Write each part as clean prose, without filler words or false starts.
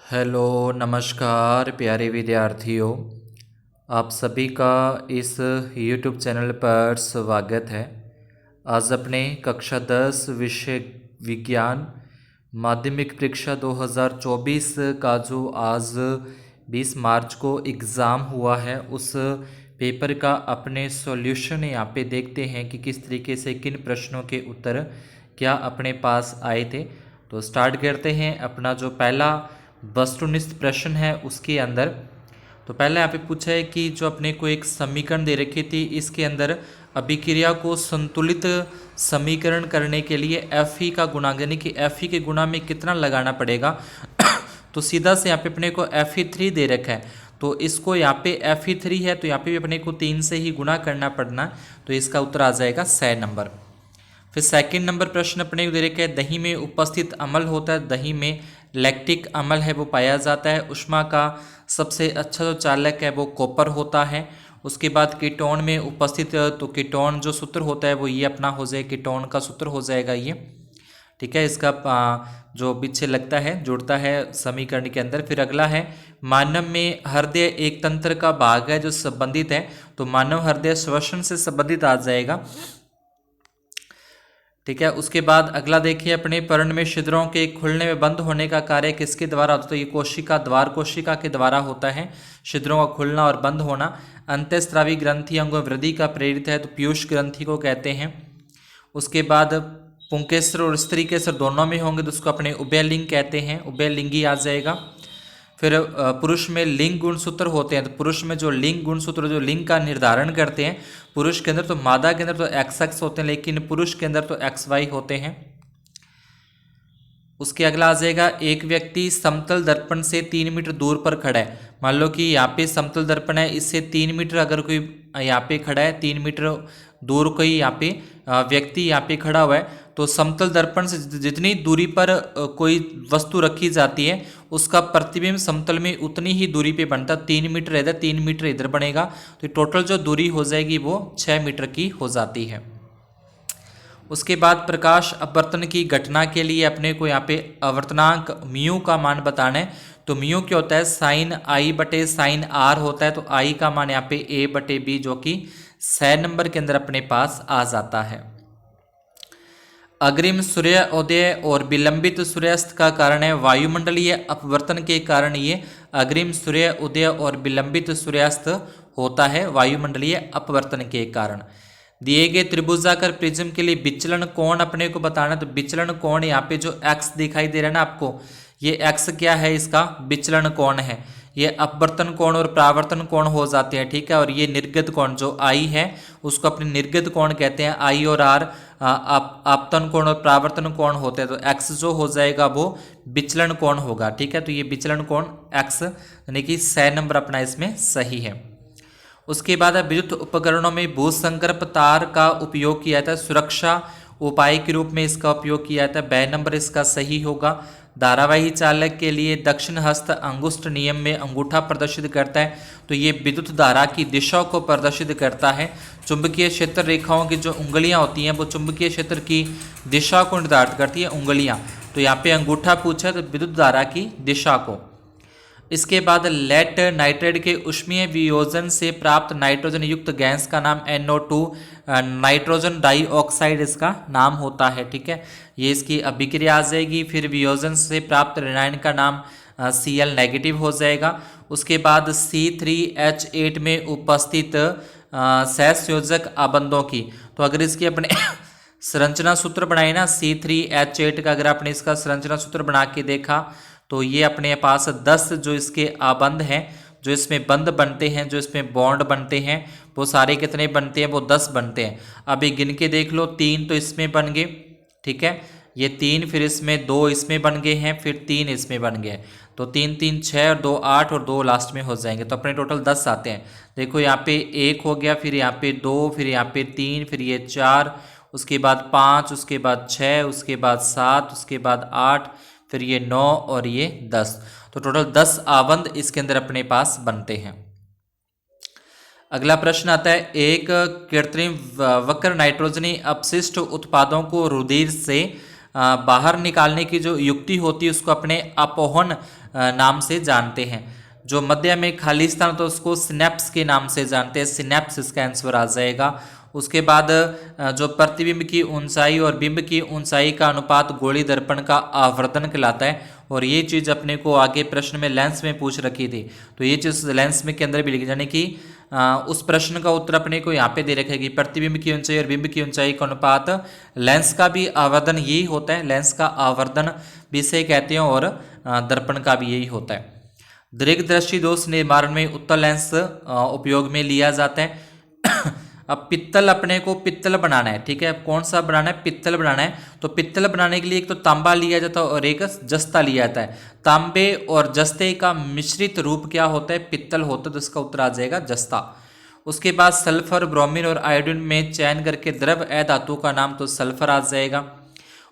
Hello नमस्कार प्यारे विद्यार्थियों। आप सभी का इस YouTube चैनल पर स्वागत है। आज अपने कक्षा 10 विषय विज्ञान माध्यमिक परीक्षा 2024 का जो आज 20 मार्च को एग्ज़ाम हुआ है, उस पेपर का अपने सॉल्यूशन यहाँ पे देखते हैं कि किस तरीके से किन प्रश्नों के उत्तर क्या अपने पास आए थे। तो स्टार्ट करते हैं। अपना जो पहला वस्तुनिष्ठ प्रश्न है उसके अंदर तो पहले यहाँ पे पूछा है कि जो अपने को एक समीकरण दे रखी थी, इसके अंदर अभिक्रिया को संतुलित समीकरण करने के लिए Fe का गुणांक यानी कि Fe के गुणा में कितना लगाना पड़ेगा। तो सीधा से यहाँ पे अपने को Fe3 दे रखा है, तो इसको यहाँ पे Fe3 है तो यहाँ पे भी अपने को 3 से ही गुणा करना पड़ना, तो इसका उत्तर आ जाएगा 6 नंबर। फिर सेकंड नंबर प्रश्न अपने को दे रखा है, दही में उपस्थित अम्ल होता है, दही में लैक्टिक अम्ल है वो पाया जाता है। ऊष्मा का सबसे अच्छा जो चालक है वो कॉपर होता है। उसके बाद कीटोन में उपस्थित, तो कीटोन जो सूत्र होता है वो ये अपना हो जाए, कीटोन का सूत्र हो जाएगा ये, ठीक है। इसका जो पीछे लगता है जुड़ता है समीकरण के अंदर। फिर अगला है, मानव में हृदय एक तंत्र का भाग है जो संबंधित है, तो मानव हृदय श्वसन से संबंधित आ जाएगा, ठीक है। उसके बाद अगला देखिए, अपने पर्ण में छिद्रों के खुलने में बंद होने का कार्य किसके द्वारा होता है, तो ये कोशिका द्वार कोशिका के द्वारा होता है, छिद्रों का खुलना और बंद होना। अंतःस्रावी ग्रंथि अंगों में वृद्धि का प्रेरित है, तो पीयूष ग्रंथि को कहते हैं। उसके बाद पुंकेसर और स्त्री केसर दोनों में होंगे तो उसको अपने उभयलिंग कहते हैं, उभयलिंगी आ जाएगा। फिर पुरुष में लिंग गुणसूत्र होते हैं, तो पुरुष में जो लिंग गुणसूत्र जो लिंग का निर्धारण करते हैं, पुरुष के अंदर तो मादा के अंदर तो XX होते हैं, लेकिन पुरुष के अंदर तो XY होते हैं। उसके अगला आ जाएगा, एक व्यक्ति समतल दर्पण से 3 मीटर दूर पर खड़ा है। मान लो कि यहाँ पे समतल दर्पण है, इससे 3 मीटर अगर कोई यहाँ पे खड़ा है, 3 मीटर दूर कोई यहाँ पे व्यक्ति यहाँ पे खड़ा हुआ है, तो समतल दर्पण से जितनी दूरी पर कोई वस्तु रखी जाती है उसका प्रतिबिंब समतल में उतनी ही दूरी पे बनता। 3 मीटर इधर 3 मीटर इधर बनेगा, तो टोटल जो दूरी हो जाएगी वो 6 मीटर की हो जाती है। उसके बाद प्रकाश अपवर्तन की घटना के लिए अपने को यहाँ पे आवर्तनांक म्यू का मान बताना है, तो म्यू क्या होता है, साइन आई बटे साइन आर होता है, तो आई का मान यहाँ पे ए बटे बी जो कि 6 नंबर के अंदर अपने पास आ जाता है। अग्रिम सूर्योदय और विलंबित सूर्यास्त का कारण है वायुमंडलीय अपवर्तन के कारण ये अग्रिम सूर्योदय और विलंबित सूर्यास्त होता है वायुमंडलीय अपवर्तन के कारण। दिए गए त्रिभुजाकार प्रिज्म के लिए विचलन कोण अपने को बताना, तो विचलन कोण यहाँ पे जो x दिखाई दे रहा है ना आपको, ये x क्या है, इसका विचलन कोण है। ये अपवर्तन कोण और परावर्तन कोण हो जाते हैं, ठीक है। और ये निर्गत कोण जो I है उसको अपने निर्गत कोण कहते हैं। I और R आपतन कोण और परावर्तन कोण होते हैं, तो x जो हो जाएगा वो विचलन कोण होगा, ठीक है। तो ये विचलन कोण x यानी कि 6 नंबर अपना इसमें सही है। उसके बाद विद्युत उपकरणों में भूसंकल्प तार का उपयोग किया जाता है, सुरक्षा उपाय के रूप में इसका उपयोग किया जाता है, 2 नंबर इसका सही होगा। धारावाही चालक के लिए दक्षिण हस्त अंगुष्ठ नियम में अंगूठा प्रदर्शित करता है, तो ये विद्युत धारा की दिशा को प्रदर्शित करता है। चुंबकीय क्षेत्र रेखाओं की जो उंगलियां होती हैं वो चुंबकीय क्षेत्र की दिशा को निर्धारित करती है, उंगलियां, तो यहाँ पे अंगूठा पूछा है तो विद्युत धारा की दिशा को। इसके बाद लेड नाइट्रेट के ऊष्मीय वियोजन से प्राप्त नाइट्रोजन युक्त गैस का नाम NO2 नाइट्रोजन डाइऑक्साइड इसका नाम होता है, ठीक है। ये इसकी अभिक्रिया आ जाएगी। फिर वियोजन से प्राप्त ऋणायन का नाम Cl नेगेटिव हो जाएगा। उसके बाद C3H8 में उपस्थित सहसंयोजक आबंधों की, तो अगर इसकी अपने संरचना सूत्र बनाए ना C3H8 का, अगर आपने इसका संरचना सूत्र बना के देखा तो ये अपने पास 10 जो इसके आबंध हैं, जो इसमें बंध बनते हैं, जो इसमें बॉन्ड बनते हैं, वो सारे कितने बनते हैं, वो 10 बनते हैं। अभी गिन के देख लो, 3 तो इसमें बन गए, ठीक है, ये 3, फिर इसमें 2 इसमें बन गए हैं, फिर 3 इसमें बन गए, तो 3 3 6 और 2 8 और 2 लास्ट में हो जाएंगे, तो अपने टोटल 10 आते हैं। देखो यहाँ पे 1 हो गया, फिर यहाँ पे 2, फिर यहाँ पे 3, फिर ये 4, उसके बाद 5, उसके बाद 6, उसके बाद 7, उसके बाद 8, फिर ये 9 और ये 10, तो टोटल 10 आबंध इसके अंदर अपने पास बनते हैं। अगला प्रश्न आता है, एक कृत्रिम वक्र नाइट्रोजनी अपशिष्ट उत्पादों को रुधिर से बाहर निकालने की जो युक्ति होती है उसको अपने अपोहन नाम से जानते हैं। जो मध्य में खाली स्थान होता है उसको सिनेप्स के नाम से जानते हैं, सिनेप्स इसका आंसर आ जाएगा। उसके बाद जो प्रतिबिंब की ऊंचाई और बिंब की ऊंचाई का अनुपात गोलीय दर्पण का आवर्धन कहलाता है। और ये चीज़ अपने को आगे प्रश्न में लेंस में पूछ रखी थी, तो ये चीज़ लेंस में के अंदर भी लिखी, यानी कि उस प्रश्न का उत्तर अपने को यहाँ पे दे रखा है कि प्रतिबिंब की ऊंचाई और बिंब की ऊंचाई का अनुपात, लेंस का भी आवर्धन यही होता है, लेंस का आवर्धन भी इसे कहते हैं, और दर्पण का भी यही होता है। दीर्घदृष्टि दोष निर्माण में उत्तल लेंस उपयोग में लिया जाता है। अब पित्तल, अपने को पित्तल बनाना है, ठीक है, कौन सा बनाना है, पित्तल बनाना है। तो पित्तल बनाने के लिए एक तो तांबा लिया जाता है और एक जस्ता लिया जाता है। तांबे और जस्ते का मिश्रित रूप क्या होता है, पित्तल होता है, तो इसका उत्तर आ जाएगा जस्ता। उसके बाद सल्फर, ब्रोमीन और आयोडीन में चयन करके द्रव अधातु का नाम, तो सल्फर आ जाएगा।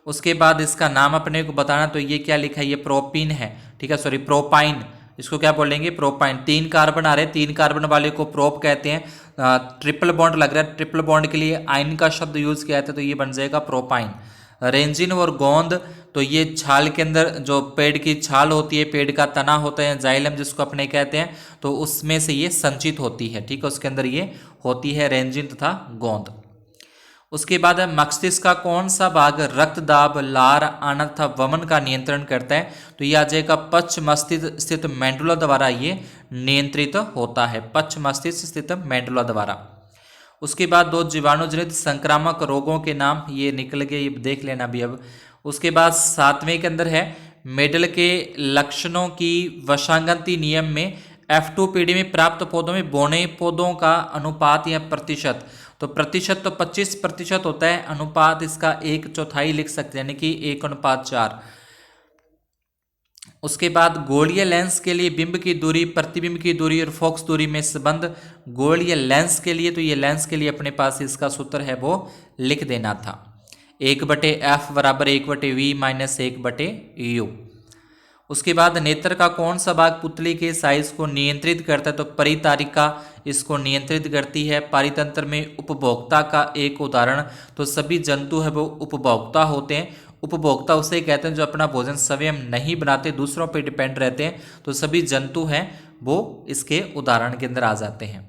उसके बाद इसका नाम अपने को बताना, तो ये क्या लिखा है, ये प्रोपीन है, ठीक है, सॉरी प्रोपाइन, इसको क्या बोलेंगे, प्रोपाइन। 3 कार्बन आ रहे हैं, 3 कार्बन वाले को प्रोप कहते हैं। ट्रिपल बॉन्ड लग रहा है, ट्रिपल बॉन्ड के लिए आयन का शब्द यूज किया जाता है, तो ये बन जाएगा प्रोपाइन। रेंजिन और गोंद, तो ये छाल के अंदर जो पेड़ की छाल होती है, पेड़ का तना होता है, जाइलम जिसको अपने कहते हैं, तो उसमें से ये संचित होती है, ठीक है, उसके अंदर ये होती है रेंजिन तथा गोंद। उसके बाद है मस्तिष्क का कौन सा भाग रक्त दाब, लार, आनंद तथा वमन का नियंत्रण करता है, तो ये आ जाएगा पश्च मस्तिष्क स्थित मेंडुला द्वारा ये नियंत्रित होता है, पश्च मस्तिष्क स्थित मेंडुला द्वारा। उसके बाद 2 जीवाणुजनित संक्रामक रोगों के नाम ये निकल गए, ये देख लेना भी अब। उसके बाद 7वें के अंदर है मेडल के लक्षणों की वशांगति नियम में F2 पीढ़ी में प्राप्त पौधों में बौने पौधों का अनुपात या प्रतिशत, तो प्रतिशत तो 25% होता है, अनुपात इसका 1/4 लिख सकते हैं, यानी कि 1:4। उसके बाद गोलीय लेंस के लिए बिंब की दूरी, प्रतिबिंब की दूरी और फोकस दूरी में संबंध, गोलीय लेंस के लिए, तो ये लेंस के लिए अपने पास इसका सूत्र है वो लिख देना था, 1/f बराबर 1/v माइनस 1/u। उसके बाद नेत्र का कौन सा भाग पुतली के साइज को नियंत्रित करता है, तो परितारिका इसको नियंत्रित करती है। पारितंत्र में उपभोक्ता का एक उदाहरण, तो सभी जंतु है वो उपभोक्ता होते हैं। उपभोक्ता उसे कहते हैं जो अपना भोजन स्वयं नहीं बनाते, दूसरों पर डिपेंड रहते हैं, तो सभी जंतु हैं वो इसके उदाहरण के अंदर आ जाते हैं।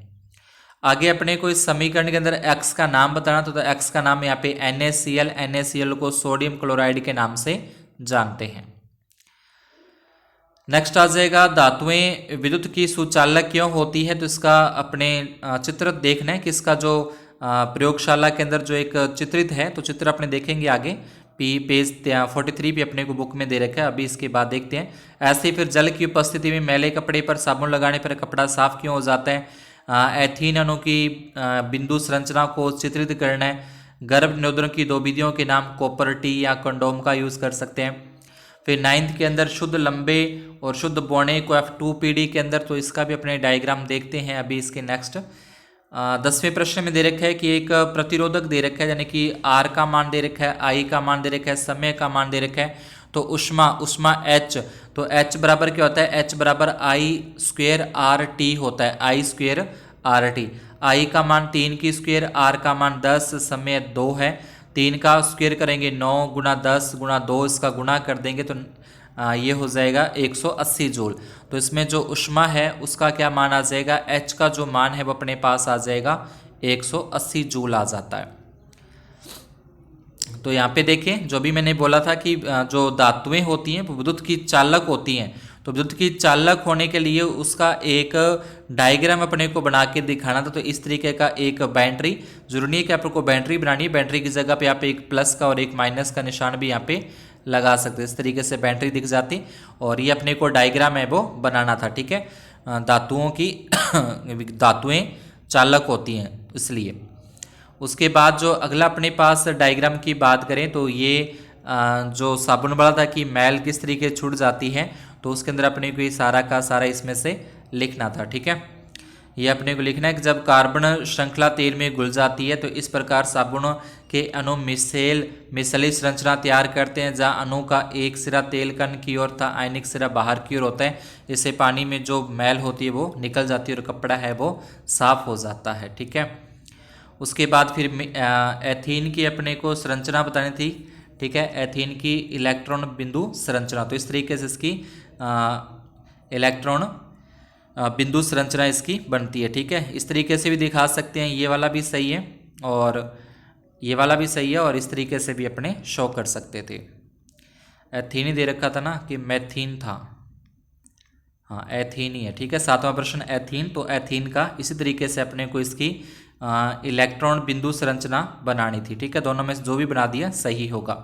आगे अपने को इस समीकरण के अंदर x का नाम बताना, तो x का नाम यहाँ पे NaCl, NaCl को सोडियम क्लोराइड के नाम से जानते हैं। नेक्स्ट आ जाएगा धातुएं विद्युत की सुचालक क्यों होती है, तो इसका अपने चित्र देखना है कि इसका जो प्रयोगशाला के अंदर जो एक चित्रित है, तो चित्र अपने देखेंगे आगे पेज 43 भी अपने को बुक में दे रखा है, अभी इसके बाद देखते हैं। ऐसे फिर जल की उपस्थिति में मैले कपड़े पर साबुन लगाने पर कपड़ा साफ क्यों हो जाता है। एथीन अणु की बिंदु संरचना को चित्रित करना है। गर्भ निरोधन की 2 विधियों के नाम कॉपर टी या कंडोम का यूज कर सकते हैं। फिर 9th के अंदर शुद्ध लंबे और शुद्ध बौने को F2 पीढ़ी के अंदर, तो इसका भी अपने डायग्राम देखते हैं अभी इसके नेक्स्ट। 10वें प्रश्न में दे रखा है कि एक प्रतिरोधक दे रखा है, यानी कि R का मान दे रखा है, I का मान दे रखा है, समय का मान दे रखा है, तो उष्मा H, तो H बराबर क्या होता है, H बराबर I² RT होता है, I² RT। I का मान 3 की स्क्वायर, R का मान 10, समय 2 है, 3 का स्क्वायर करेंगे 9 × 10 × 2, इसका गुणा कर देंगे तो ये हो जाएगा 180 जूल। तो इसमें जो उष्मा है उसका क्या मान आ जाएगा, H का जो मान है वो अपने पास आ जाएगा 180 जूल आ जाता है। तो यहाँ पे देखें जो भी मैंने बोला था कि जो धातुएं होती हैं वो विद्युत की चालक होती हैं, तो विद्युत की चालक होने के लिए उसका एक डायग्राम अपने को बना के दिखाना था। तो इस तरीके का एक बैटरी, जरूरी नहीं है कि आपको बैटरी बनानी है, बैटरी की जगह पे यहाँ पे एक प्लस का और एक माइनस का निशान भी यहाँ पे लगा सकते हैं, इस तरीके से बैटरी दिख जाती। और ये अपने को डायग्राम है वो बनाना था, ठीक है। धातुओं की धातुएं चालक होती हैं इसलिए। उसके बाद जो अगला अपने पास डायग्राम की बात करें तो ये जो साबुन वाला था कि मैल किस तरीके छूट जाती है, तो उसके अंदर अपने को ये सारा का सारा इसमें से लिखना था, ठीक है। ये अपने को लिखना है कि जब कार्बन श्रृंखला तेल में घुल जाती है तो इस प्रकार साबुनों के अणु मिसली संरचना तैयार करते हैं, जहाँ अणु का एक सिरा तेल कण की ओर था, आयनिक सिरा बाहर की ओर होता है। इससे पानी में जो मैल होती है वो निकल जाती है और कपड़ा है वो साफ हो जाता है, ठीक है। उसके बाद फिर एथीन की अपने को संरचना बतानी थी, ठीक है, एथीन की इलेक्ट्रॉन बिंदु संरचना। तो इस तरीके से इसकी इलेक्ट्रॉन बिंदु संरचना इसकी बनती है। ठीक है, इस तरीके से भी दिखा सकते हैं, ये वाला भी सही है और ये वाला भी सही है, और इस तरीके से भी अपने शो कर सकते थे। एथीन ही दे रखा था ना कि मैथीन था, हाँ एथीन ही है। ठीक है, 7वां प्रश्न एथीन, तो एथीन का इसी तरीके से अपने को इसकी इलेक्ट्रॉन बिंदु संरचना बनानी थी। ठीक है, दोनों में से जो भी बना दिया सही होगा।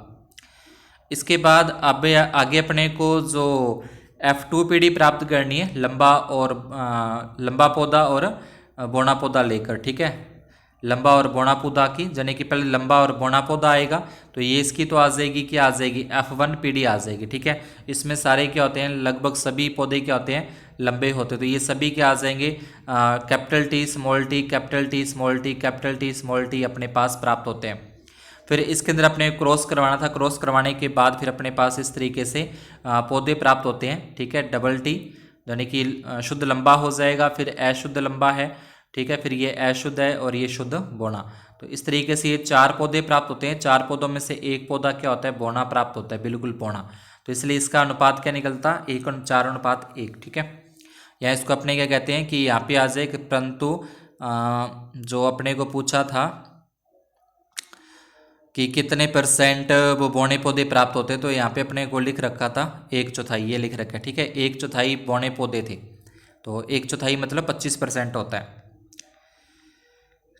इसके बाद अब आगे अपने को जो F2PD प्राप्त करनी है, लंबा पौधा और बौना पौधा लेकर। ठीक है, लंबा और बौना पौधा की, यानी कि पहले लंबा और बौना पौधा आएगा, तो ये इसकी तो आ जाएगी, क्या आ जाएगी, F1PD आ जाएगी। ठीक है, इसमें सारे क्या होते हैं, लगभग सभी पौधे क्या होते हैं, लंबे होते हैं, तो ये सभी क्या आ जाएंगे, capital T small T capital T small T capital T small T अपने पास प्राप्त होते हैं। फिर इसके अंदर अपने क्रॉस करवाना था, क्रॉस करवाने के बाद फिर अपने पास इस तरीके से पौधे प्राप्त होते हैं। ठीक है, डबल टी यानी कि शुद्ध लंबा हो जाएगा, फिर अशुद्ध लंबा है। ठीक है, फिर ये अशुद्ध है और ये शुद्ध बौना। तो इस तरीके से ये 4 पौधे प्राप्त होते हैं। 4 पौधों में से एक पौधा क्या होता है, बौना प्राप्त होता है, बिल्कुल बौना। तो इसलिए इसका अनुपात क्या निकलता, 1:4:1। ठीक है, या इसको अपने क्या कहते हैं कि यहाँ पे आ जाए, परंतु जो अपने को पूछा था कि कितने % वो बौने पौधे प्राप्त होते, तो यहाँ पे अपने को लिख रखा था 1/4, ये लिख रखा है। ठीक है, 1/4 बौने पौधे थे, तो 1/4 मतलब 25% होता है।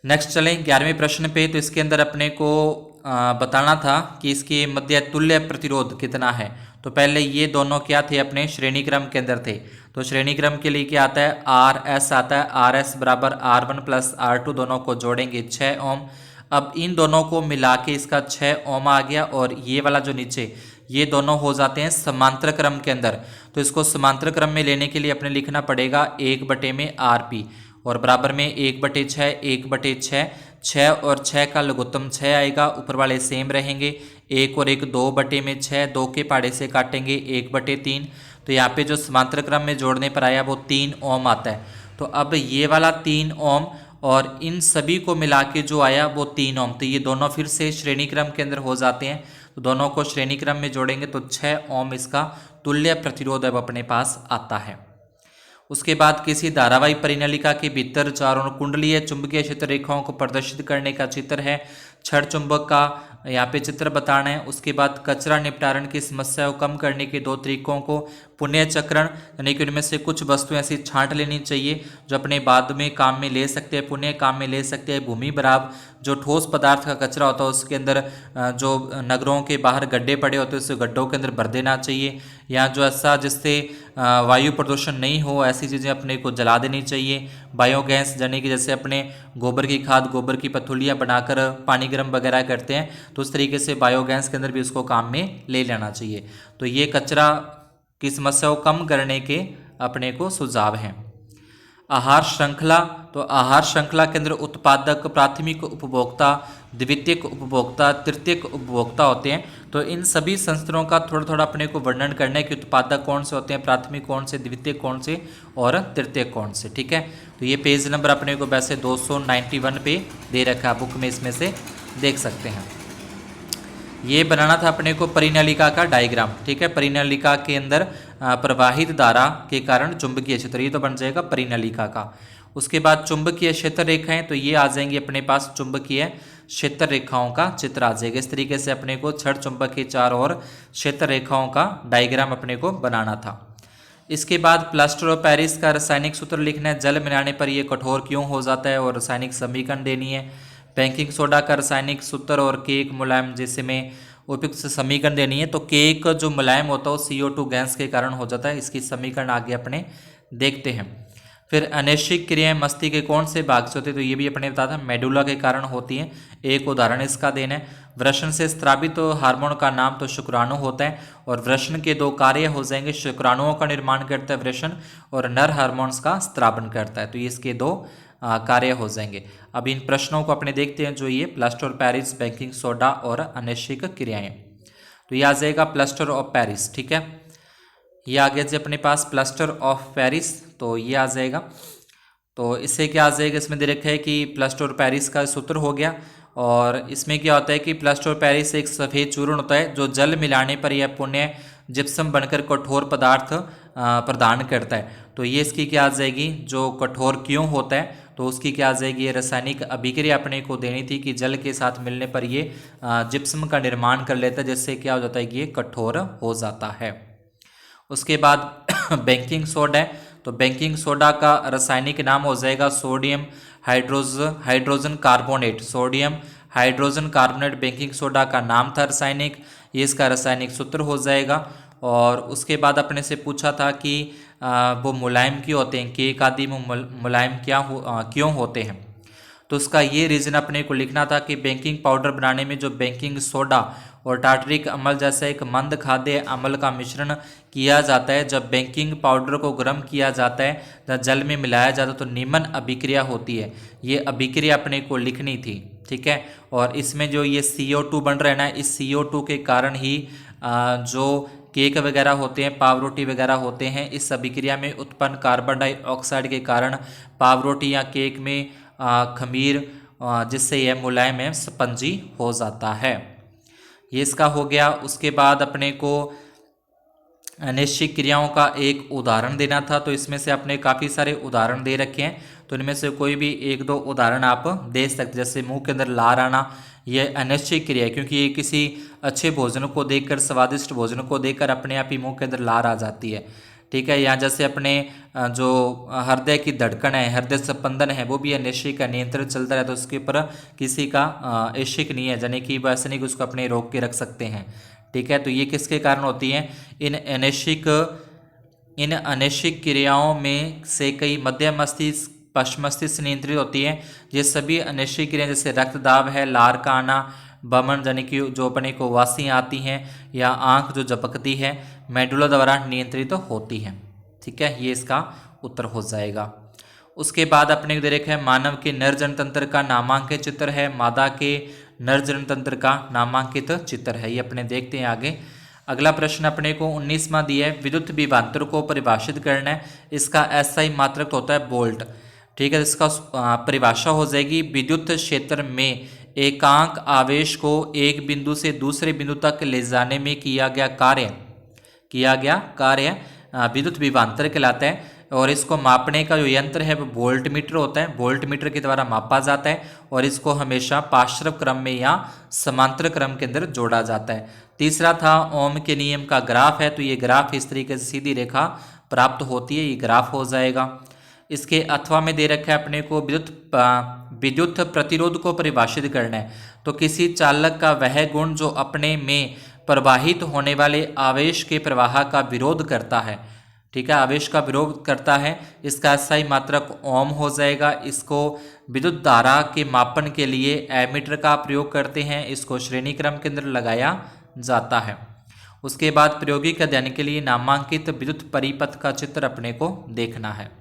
नेक्स्ट चलें 11वें प्रश्न पे। तो इसके अंदर अपने को बताना था कि इसके मध्य तुल्य प्रतिरोध कितना है। तो पहले ये दोनों क्या थे, अपने श्रेणी क्रम के अंदर थे। तो श्रेणी क्रम के लिए क्या आता है, RS आता है, RS बराबर R1 + R2, दोनों को जोड़ेंगे 6 ओम। अब इन दोनों को मिला के इसका 6 ओम आ गया, और ये वाला जो नीचे, ये दोनों हो जाते हैं समांतर क्रम के अंदर। तो इसको समांतर क्रम में लेने के लिए अपने लिखना पड़ेगा 1/RP, और बराबर में 1/6, 1/6, 6 और 6 का लघुत्तम 6 आएगा, ऊपर वाले सेम रहेंगे। 1 और 1 2/6, 2 के पहाड़े से काटेंगे 1/3। तो यहाँ पे जो समांतर क्रम में जोड़ने पर आया वो 3 ओम आता है। तो अब ये वाला 3 ओम और इन सभी को मिला के जो आया वो 3 ओम, तो ये दोनों फिर से श्रेणी क्रम के अंदर हो जाते हैं। तो दोनों को श्रेणी क्रम में जोड़ेंगे तो 6 ओम इसका तुल्य प्रतिरोध अब अपने पास आता है। उसके बाद किसी धारावाही परिनलिका के भीतर चारों कुंडलीय चुंबकीय क्षेत्र रेखाओं को प्रदर्शित करने का चित्र है। छड़ चुंबक का यहाँ पे चित्र बताना है। उसके बाद कचरा निपटारण की समस्या को कम करने के 2 तरीकों को, पुण्य चक्रण, यानी कि उनमें से कुछ वस्तुएं ऐसी छांट लेनी चाहिए जो अपने बाद में काम में ले सकते हैं, पुण्य काम में ले सकते हैं। भूमि भराव, जो ठोस पदार्थ का कचरा होता है उसके अंदर जो नगरों के बाहर गड्ढे पड़े होते हैं उस गड्ढों के अंदर भर देना चाहिए, या जो ऐसा जिससे वायु प्रदूषण नहीं हो ऐसी चीज़ें अपने को जला देनी चाहिए। बायोगैस, यानी कि जैसे अपने गोबर की खाद, गोबर की पथुलियाँ बनाकर पानी गर्म वगैरह करते हैं, तो उस तरीके से बायोगैस के अंदर भी उसको काम में ले लेना चाहिए। तो ये कचरा की समस्या को कम करने के अपने को सुझाव हैं। आहार श्रृंखला, तो आहार श्रृंखला के अंदर उत्पादक, प्राथमिक उपभोक्ता, द्वितीयक उपभोक्ता, तृतीयक उपभोक्ता होते हैं। तो इन सभी संस्थानों का थोड़ा थोड़ा अपने को वर्णन करना है कि उत्पादक कौन से होते हैं, प्राथमिक कौन से, द्वितीयक कौन से और तृतीयक कौन से। ठीक है, तो ये पेज नंबर अपने को वैसे 291 पे दे रखा है बुक में, इसमें से देख सकते हैं। ये बनाना था अपने को परिनलिका का डायग्राम। ठीक है, परिनलिका के अंदर प्रवाहित धारा के कारण चुंबकीय क्षेत्र, ये तो बन जाएगा परिनलिका का। उसके बाद चुंबकीय क्षेत्र रेखाएं, तो ये आ जाएंगी अपने पास चुंबकीय क्षेत्र रेखाओं का चित्र आ जाएगा। इस तरीके से अपने को छड़ चुंबक के चारों ओर क्षेत्र रेखाओं का डायग्राम अपने को बनाना था। इसके बाद प्लास्टर ऑफ पेरिस का रासायनिक सूत्र लिखना है। जल मिलाने पर यह कठोर क्यों हो जाता है और रासायनिक समीकरण देनी है। बेकिंग सोडा का रासायनिक सूत्र और केक मुलायम जैसे में उपयुक्त समीकरण देनी है। तो केक जो मुलायम होता है वो CO2 गैस के कारण हो जाता है। इसकी समीकरण आगे अपने देखते हैं। फिर अनैच्छिक क्रियाएं मस्तिष्क के कौन से भाग से होती है, तो ये भी अपने बताया था मेडुला के कारण होती हैं। एक उदाहरण इसका देना है। वृषण से स्रावित हार्मोन का नाम तो शुक्राणु होता है, और वृषण के 2 कार्य हो जाएंगे। शुक्राणुओं का निर्माण करता है वृषण, और नर हार्मोन्स का स्त्रावन करता है। तो ये इसके 2 कार्य हो जाएंगे। अब इन प्रश्नों को अपने देखते हैं, जो ये plaster of Paris, baking soda और अनैच्छिक क्रियाएं। तो ये आ जाएगा प्लास्टर ऑफ पेरिस। ठीक है, ये आ गया जी अपने पास प्लास्टर ऑफ पेरिस, तो ये आ जाएगा। तो इससे क्या आ जाएगा, इसमें दे रखा है कि प्लास्टर ऑफ पेरिस का सूत्र हो गया, और इसमें क्या होता है कि प्लास्टर ऑफ पेरिस एक सफ़ेद चूर्ण होता है जो जल मिलाने पर यह पुण्य जिप्सम बनकर कठोर पदार्थ प्रदान करता है। तो ये इसकी क्या आ जाएगी, जो कठोर क्यों होता है तो उसकी क्या आ जाएगी, ये रासायनिक अभिक्रिया अपने को देनी थी कि जल के साथ मिलने पर ये जिप्सम का निर्माण कर लेता है, जिससे क्या हो जाता है कि ये कठोर हो जाता है। उसके बाद बेकिंग सोडा है, तो बेकिंग सोडा का रासायनिक नाम हो जाएगा sodium hydrogen carbonate. Sodium hydrogen carbonate baking soda का नाम था रासायनिक, ये इसका रासायनिक सूत्र हो जाएगा। और उसके बाद अपने से पूछा था कि वो मुलायम क्यों होते हैं, केक आदि में मुलायम क्यों होते हैं। तो उसका ये रीज़न अपने को लिखना था कि बेकिंग पाउडर बनाने में जो बेकिंग सोडा और टार्टरिक अम्ल जैसा एक मंद खाद्य अम्ल का मिश्रण किया जाता है, जब बेकिंग पाउडर को गर्म किया जाता है जब जल में मिलाया जाता है तो निम्न अभिक्रिया होती है। ये अभिक्रिया अपने को लिखनी थी, ठीक है। और इसमें जो ये CO2 बन रहा है ना, इस CO2 के कारण ही जो केक वगैरह होते हैं, पावरोटी वगैरह होते हैं, इस अभिक्रिया में उत्पन्न कार्बन डाइऑक्साइड के कारण पावरोटी या केक में खमीर जिससे यह मुलायम है स्पंजी हो जाता है। ये इसका हो गया। उसके बाद अपने को अनिश्चित क्रियाओं का एक उदाहरण देना था, तो इसमें से अपने काफ़ी सारे उदाहरण दे रखे हैं, तो इनमें से कोई भी एक दो उदाहरण आप दे सकते। जैसे मुंह के अंदर लार आना, यह अनिश्चित क्रिया है क्योंकि ये किसी अच्छे भोजन को देखकर, स्वादिष्ट भोजन को देखकर अपने आप ही मुंह के अंदर लार आ जाती है, ठीक है। यहाँ जैसे अपने जो हृदय की धड़कन है, हृदय स्पंदन है, वो भी अनिश्चित का नियंत्रण चलता है, तो उसके ऊपर किसी का ऐच्छिक नहीं है, यानी कि वैसे नहीं कि उसको अपने रोक के रख सकते हैं, ठीक है। तो ये किसके कारण होती हैं, इन अनैच्छिक क्रियाओं में से कई मध्य मस्तिष्क पश्चिम मस्तिष्क नियंत्रित होती है। ये सभी अनैच्छिक क्रियाएं जैसे रक्तदाब है, लार का आना, बमन यानी कि जो अपने को वासियाँ आती हैं, या आंख जो झपकती है, मेडुला द्वारा नियंत्रित होती है, ठीक है। ये इसका उत्तर हो जाएगा। उसके बाद अपने को दे रखा है मानव के नर जनतंत्र का नामांकित चित्र है, मादा के नर जनतंत्र का नामांकित चित्र है। ये अपने देखते हैं आगे। अगला प्रश्न अपने को 19वां दिया है, विद्युत विभवांतर को परिभाषित करना है। इसका SI मात्रक होता है वोल्ट, ठीक है। इसका परिभाषा हो जाएगी, विद्युत क्षेत्र में एकांक आवेश को एक बिंदु से दूसरे बिंदु तक ले जाने में किया गया कार्य विद्युत विभवांतर कहलाता है। और इसको मापने का जो यंत्र है वो वोल्ट मीटर होता है, वोल्ट मीटर के द्वारा मापा जाता है, और इसको हमेशा पार्श्व क्रम में या समांतर क्रम के अंदर जोड़ा जाता है। तीसरा था ओम के नियम का ग्राफ है, तो ये ग्राफ इस तरीके से सीधी रेखा प्राप्त होती है, ये ग्राफ हो जाएगा। इसके अथवा में दे रखा है अपने को विद्युत प्रतिरोध को परिभाषित करना है। तो किसी चालक का वह गुण जो अपने में प्रवाहित होने वाले आवेश के प्रवाह का विरोध करता है, ठीक है, आवेश का विरोध करता है, इसका SI मात्रक ओम हो जाएगा। इसको विद्युत धारा के मापन के लिए एमीटर का प्रयोग करते हैं, इसको श्रेणी क्रम के अंदर लगाया जाता है। उसके बाद प्रायोगिक अध्ययन के लिए नामांकित विद्युत परिपथ का चित्र अपने को देखना है।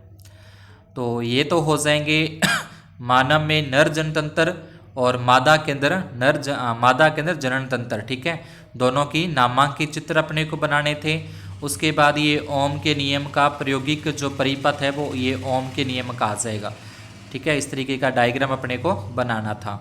तो ये तो हो जाएंगे मानव में नर जनतंत्र और मादा के अंदर जनन तंत्र, ठीक है, दोनों की नामांकित चित्र अपने को बनाने थे। उसके बाद ये ओम के नियम का प्रायोगिक जो परिपथ है वो ये ओम के नियम का आ जाएगा, ठीक है। इस तरीके का डायग्राम अपने को बनाना था।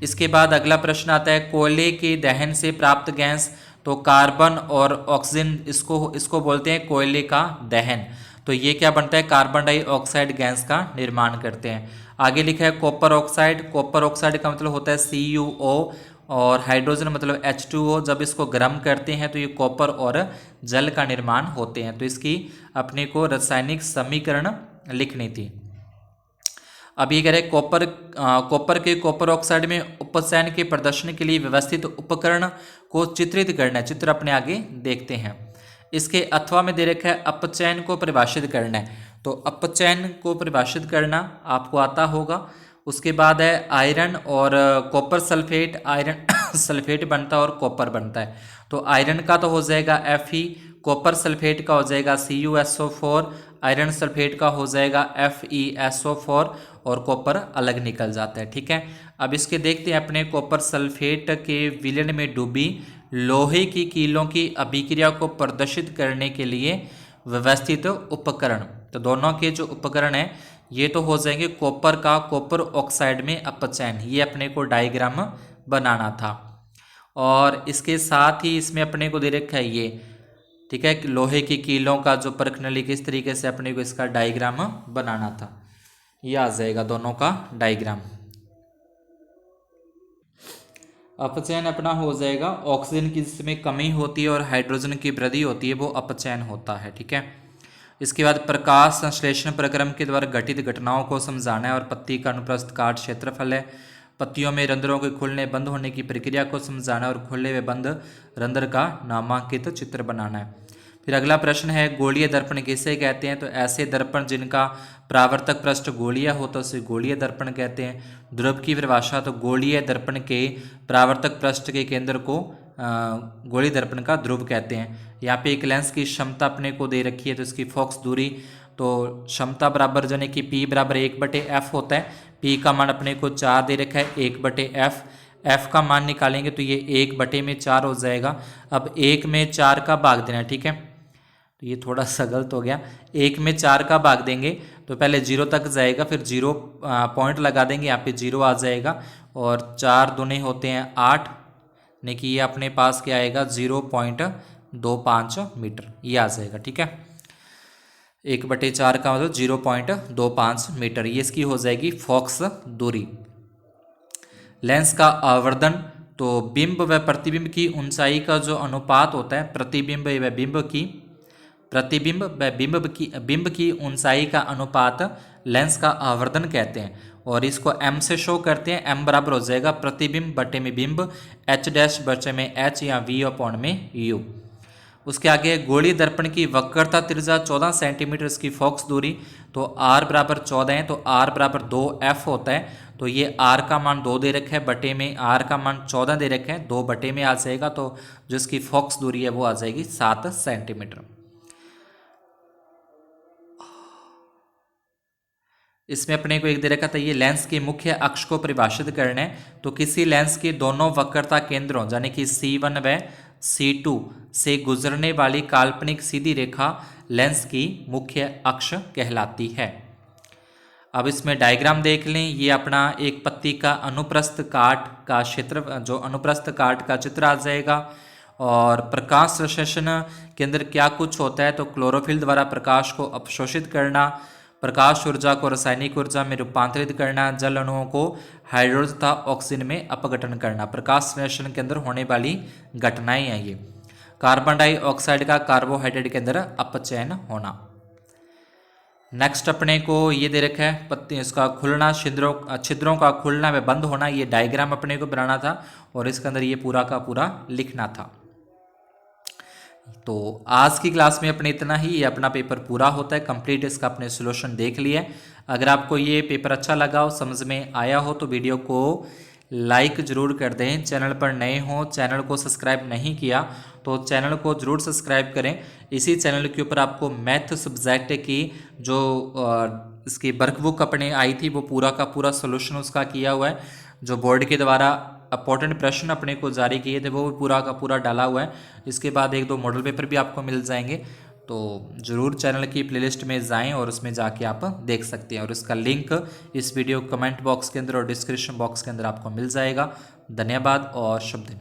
इसके बाद अगला प्रश्न आता है, कोयले के दहन से प्राप्त गैस, तो कार्बन और ऑक्सीजन, इसको बोलते हैं कोयले का दहन। तो ये क्या बनता है, कार्बन डाइऑक्साइड गैस का निर्माण करते हैं। आगे लिखा है कॉपर ऑक्साइड, कॉपर ऑक्साइड का मतलब होता है CuO, और हाइड्रोजन मतलब H2O। जब इसको गर्म करते हैं तो ये कॉपर और जल का निर्माण होते हैं। तो इसकी अपने को रासायनिक समीकरण लिखनी थी। अब ये कह रहे कॉपर ऑक्साइड में उपचयन के प्रदर्शन के लिए व्यवस्थित उपकरण को चित्रित करना है। चित्र अपने आगे देखते हैं। इसके अथवा में दे रखा है अपचयन को परिभाषित करना है, तो अपचयन को परिभाषित करना आपको आता होगा। उसके बाद है आयरन और कॉपर सल्फेट, आयरन सल्फेट बनता है और कॉपर बनता है। तो आयरन का तो हो जाएगा Fe, कॉपर सल्फेट का हो जाएगा CuSO4, आयरन सल्फेट का हो जाएगा FeSO4, और कॉपर अलग निकल जाता है, ठीक है। अब इसके देखते हैं अपने कॉपर सल्फेट के विलयन में डूबी लोहे की कीलों की अभिक्रिया को प्रदर्शित करने के लिए व्यवस्थित उपकरण। तो दोनों के जो उपकरण हैं ये तो हो जाएंगे कॉपर का कॉपर ऑक्साइड में अपचयन, ये अपने को डायग्राम बनाना था। और इसके साथ ही इसमें अपने को दे रखा है ये, ठीक है, कि लोहे की कीलों का जो परख नली किस तरीके से अपने को इसका डायग्राम बनाना था, ये आ जाएगा दोनों का डायग्राम। अपचयन अपना हो जाएगा ऑक्सीजन की जिसमें कमी होती है और हाइड्रोजन की वृद्धि होती है, वो अपचयन होता है, ठीक है। इसके बाद प्रकाश संश्लेषण प्रक्रम के द्वारा घटित घटनाओं को समझाना है और पत्ती का अनुप्रस्थ काट क्षेत्रफल है। पत्तियों में रंध्रों के खुलने बंद होने की प्रक्रिया को समझाना है और खुले हुए बंद रंध्र का नामांकित चित्र बनाना है। फिर अगला प्रश्न है गोलीय दर्पण किसे कहते हैं? तो ऐसे दर्पण जिनका परावर्तक पृष्ठ गोलीय हो तो उसे गोलीय दर्पण कहते हैं। ध्रुव की परिभाषा, तो गोलीय दर्पण के परावर्तक पृष्ठ के केंद्र को गोलीय दर्पण का ध्रुव कहते हैं। यहाँ पे एक लेंस की क्षमता अपने को दे रखी है, तो इसकी फोकस दूरी, तो क्षमता बराबर यानी कि P बराबर 1/f होता है। P का मान अपने को 4 दे रखा है, 1/f। f का मान निकालेंगे तो ये 1/4 हो जाएगा। अब 1 में 4 का भाग देना है, ठीक है, तो ये थोड़ा सा गलत हो गया। 1 में 4 का भाग देंगे तो पहले 0 तक जाएगा, फिर 0 पॉइंट लगा देंगे, यहाँ पे 0 आ जाएगा और 4 दूने होते हैं 8, यानी कि ये अपने पास क्या आएगा 0.25 मीटर, ये आ जाएगा, ठीक है। 1/4 का मतलब 0.25 मीटर, ये इसकी हो जाएगी फोकस दूरी। लेंस का आवर्धन, तो बिंब व प्रतिबिंब की ऊंचाई का जो अनुपात होता है, प्रतिबिंब व बिंब की ऊंचाई का अनुपात लेंस का आवर्धन कहते हैं और इसको m से शो करते हैं। m बराबर हो जाएगा प्रतिबिंब बटे में बिंब, h डैश बटे में h या v अपॉन में u। उसके आगे गोलीय दर्पण की वक्रता त्रिज्या 14 सेंटीमीटर, इसकी फोकस दूरी, तो r बराबर 14 है, तो r बराबर 2f होता है। तो ये r का मान 2 दे रखा है, बटे में r का मान 14 दे रखा है, 2 बटे में आ जाएगा, तो जो इसकी फोकस दूरी है वो आ जाएगी 7 सेंटीमीटर। इसमें अपने को एक दे रखा था ये लेंस के मुख्य अक्ष को परिभाषित करना है, तो किसी लेंस के दोनों वक्रता केंद्रों यानी कि C1 व C2 से गुजरने वाली काल्पनिक सीधी रेखा लेंस की मुख्य अक्ष कहलाती है। अब इसमें डायग्राम देख लें, ये अपना एक पत्ती का अनुप्रस्थ काट का क्षेत्र, जो अनुप्रस्थ काट का चित्र आ जाएगा। और प्रकाश संश्लेषण के अंदर क्या कुछ होता है, तो क्लोरोफिल द्वारा प्रकाश को अवशोषित करना, प्रकाश ऊर्जा को रासायनिक ऊर्जा में रूपांतरित करना, जल अणुओं को हाइड्रोजन तथा ऑक्सीजन में अपघटन करना, प्रकाश संश्लेषण के अंदर होने वाली घटनाएं हैं ये। कार्बन डाइऑक्साइड का कार्बोहाइड्रेट के अंदर अपचयन होना। नेक्स्ट अपने को ये दे रखा है पत्ती, इसका खुलना, छिद्रों का खुलना व बंद होना, ये डायग्राम अपने को बनाना था और इसके अंदर ये पूरा का पूरा लिखना था। तो आज की क्लास में अपने इतना ही, ये अपना पेपर पूरा होता है कंप्लीट, इसका अपने सोल्यूशन देख लिया। अगर आपको ये पेपर अच्छा लगा हो, समझ में आया हो, तो वीडियो को लाइक ज़रूर कर दें। चैनल पर नए हो, चैनल को सब्सक्राइब नहीं किया तो चैनल को ज़रूर सब्सक्राइब करें। इसी चैनल के ऊपर आपको मैथ सब्जेक्ट की जो इसकी वर्कबुक अपने आई थी वो पूरा का पूरा सोल्यूशन उसका किया हुआ है। जो बोर्ड के द्वारा इंपॉर्टेंट प्रश्न अपने को जारी किए थे वो भी पूरा का पूरा डाला हुआ है। इसके बाद 1-2 मॉडल पेपर भी आपको मिल जाएंगे, तो ज़रूर चैनल की प्लेलिस्ट में जाएं और उसमें जाके आप देख सकते हैं। और इसका लिंक इस वीडियो कमेंट बॉक्स के अंदर और डिस्क्रिप्शन बॉक्स के अंदर आपको मिल जाएगा। धन्यवाद और शुभ दिन।